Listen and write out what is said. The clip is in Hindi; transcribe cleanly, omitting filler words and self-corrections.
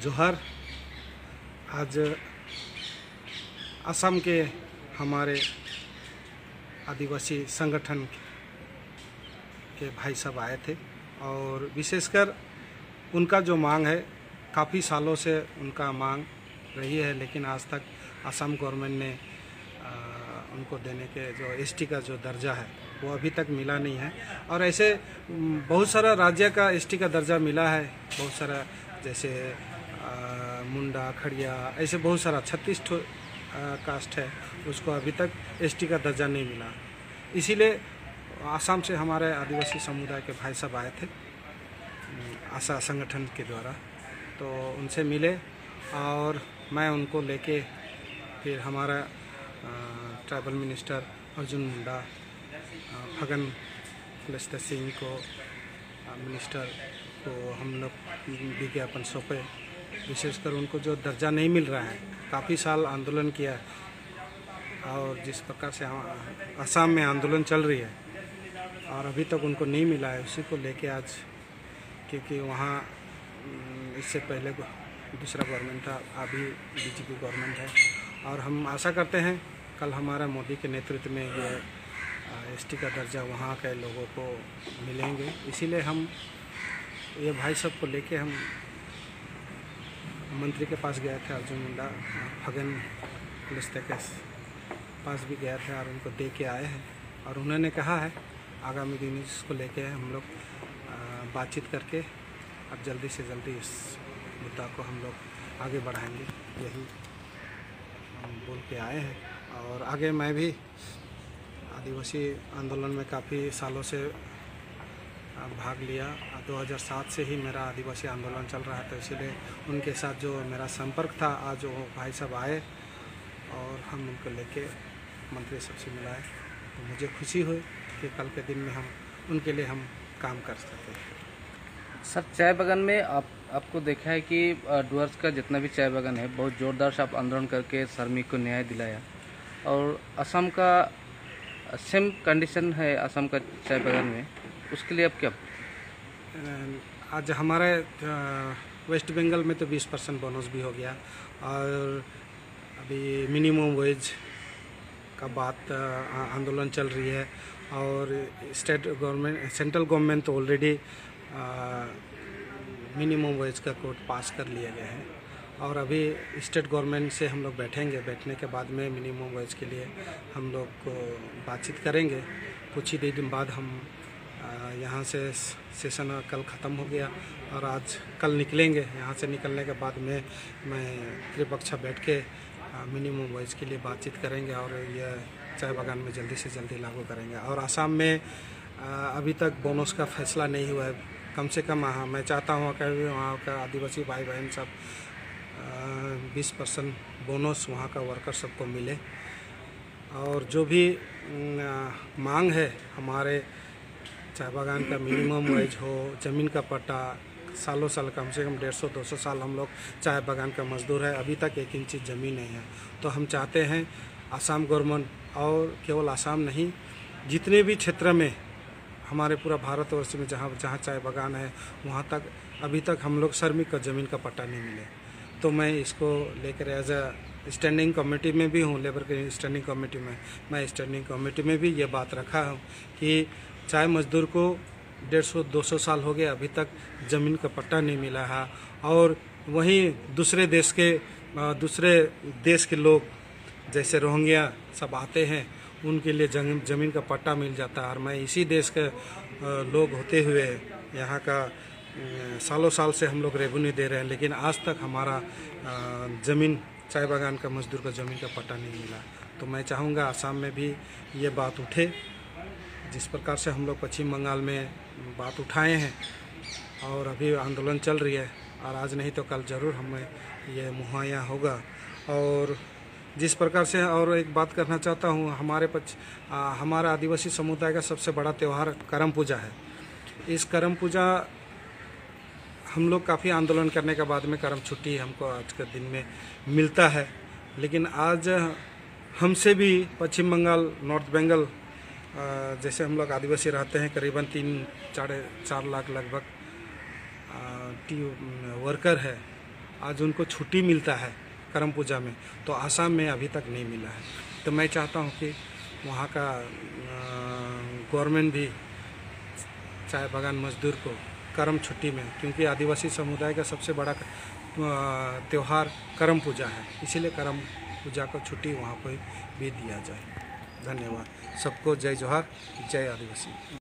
जोहार। आज असम के हमारे आदिवासी संगठन के भाई सब आए थे और विशेषकर उनका जो मांग है, काफ़ी सालों से उनका मांग रही है, लेकिन आज तक असम गवर्नमेंट ने उनको देने के जो एसटी का जो दर्जा है वो अभी तक मिला नहीं है। और ऐसे बहुत सारा राज्य का एसटी का दर्जा मिला है, बहुत सारा जैसे मुंडा, खड़िया, ऐसे बहुत सारा 36 कास्ट है, उसको अभी तक एसटी का दर्जा नहीं मिला। इसीलिए आसाम से हमारे आदिवासी समुदाय के भाई सब आए थे आशा संगठन के द्वारा, तो उनसे मिले और मैं उनको लेके फिर हमारा ट्राइबल मिनिस्टर अर्जुन मुंडा, फगन कुलस्ते सिंह को मिनिस्टर को हम लोग विज्ञापन सौंपे। विशेषकर उनको जो दर्जा नहीं मिल रहा है, काफ़ी साल आंदोलन किया और जिस प्रकार से असम में आंदोलन चल रही है और अभी तक उनको नहीं मिला है, उसी को लेके आज, क्योंकि वहाँ इससे पहले दूसरा गवर्नमेंट था, अभी बीजेपी गवर्नमेंट है और हम आशा करते हैं कल हमारा मोदी के नेतृत्व में ये एसटी का दर्जा वहाँ के लोगों को मिलेंगे। इसीलिए हम ये भाई सब को लेके हम मंत्री के पास गए थे, अर्जुन मुंडा, फगन कुलस्ते के पास भी गए थे और उनको दे के आए हैं और उन्होंने कहा है आगामी दिन इसको लेके हम लोग बातचीत करके अब जल्दी से जल्दी इस मुद्दा को हम लोग आगे बढ़ाएंगे, यही हम बोल के आए हैं। और आगे मैं भी आदिवासी आंदोलन में काफ़ी सालों से भाग लिया, 2007 से ही मेरा आदिवासी आंदोलन चल रहा है, तो इसीलिए उनके साथ जो मेरा संपर्क था, आज वो भाई सब आए और हम उनको लेके मंत्री सबसे मिलाए, तो मुझे खुशी हुई कि कल के दिन में हम उनके लिए हम काम कर सकें। सर, चाय बागान में आपको देखा है कि डुअर्स का जितना भी चाय बागान है, बहुत ज़ोरदार से आप आंदोलन करके श्रमिक को न्याय दिलाया और असम का सेम कंडीशन है असम का चाय बागान में, उसके लिए आप क्या? आज हमारे वेस्ट बंगाल में तो 20% बोनस भी हो गया और अभी मिनिमम वेज का बात आंदोलन चल रही है और स्टेट गवर्नमेंट, सेंट्रल गवर्नमेंट तो ऑलरेडी मिनिमम वेज का कोड पास कर लिया गया है और अभी स्टेट गवर्नमेंट से हम लोग बैठेंगे, बैठने के बाद में मिनिमम वेज के लिए हम लोग को बातचीत करेंगे। कुछ ही दिन बाद हम यहाँ से सेशन कल ख़त्म हो गया और आज कल निकलेंगे। यहाँ से निकलने के बाद में मैं त्रिपक्षा बैठ के मिनिमम वेज के लिए बातचीत करेंगे और ये चाय बागान में जल्दी से जल्दी लागू करेंगे। और आसाम में अभी तक बोनस का फैसला नहीं हुआ है, कम से कम मैं चाहता हूँ कि वहाँ का आदिवासी भाई बहन सब 20% बोनस वहाँ का वर्कर सबको मिले और जो भी मांग है हमारे चाय बागान का, मिनिमम वेज हो, ज़मीन का पट्टा, सालों साल कम से कम 150-200 साल हम लोग चाय बागान का मजदूर है, अभी तक 1 इंच ज़मीन नहीं है। तो हम चाहते हैं आसाम गवर्नमेंट, और केवल आसाम नहीं, जितने भी क्षेत्र में हमारे पूरा भारतवर्ष में जहाँ जहाँ चाय बागान है वहाँ तक अभी तक हम लोग श्रमिक का ज़मीन का पट्टा नहीं मिले। तो मैं इसको लेकर एज अ स्टैंडिंग कमेटी में भी हूँ, लेबर के स्टैंडिंग कमेटी में, मैं स्टैंडिंग कमेटी में भी ये बात रखा हूँ कि चाय मजदूर को 150-200 साल हो गए, अभी तक ज़मीन का पट्टा नहीं मिला है और वहीं दूसरे देश के लोग जैसे रोहिंग्या सब आते हैं, उनके लिए ज़मीन का पट्टा मिल जाता है। और मैं इसी देश के लोग होते हुए यहाँ का सालों साल से हम लोग रेवेन्यू दे रहे हैं, लेकिन आज तक हमारा ज़मीन, चाय बागान का मजदूर का ज़मीन का पट्टा नहीं मिला। तो मैं चाहूँगा आसाम में भी ये बात उठे, जिस प्रकार से हम लोग पश्चिम बंगाल में बात उठाए हैं और अभी आंदोलन चल रही है और आज नहीं तो कल ज़रूर हमें ये मुहैया होगा। और जिस प्रकार से, और एक बात करना चाहता हूँ, हमारा आदिवासी समुदाय का सबसे बड़ा त्यौहार करम पूजा है। इस करम पूजा हम लोग काफ़ी आंदोलन करने के बाद में करम छुट्टी हमको आज के दिन में मिलता है, लेकिन आज हमसे भी पश्चिम बंगाल, नॉर्थ बंगाल जैसे हम लोग आदिवासी रहते हैं, करीबन 3-4 लाख लगभग वर्कर है आज उनको छुट्टी मिलता है करम पूजा में, तो आसाम में अभी तक नहीं मिला है। तो मैं चाहता हूँ कि वहाँ का गवर्नमेंट भी चाय बागान मजदूर को करम छुट्टी में, क्योंकि आदिवासी समुदाय का सबसे बड़ा त्यौहार करम पूजा है, इसीलिए करम पूजा को छुट्टी वहाँ पर भी दिया जाए। धन्यवाद सबको। जय जोहार, जय आदिवासी।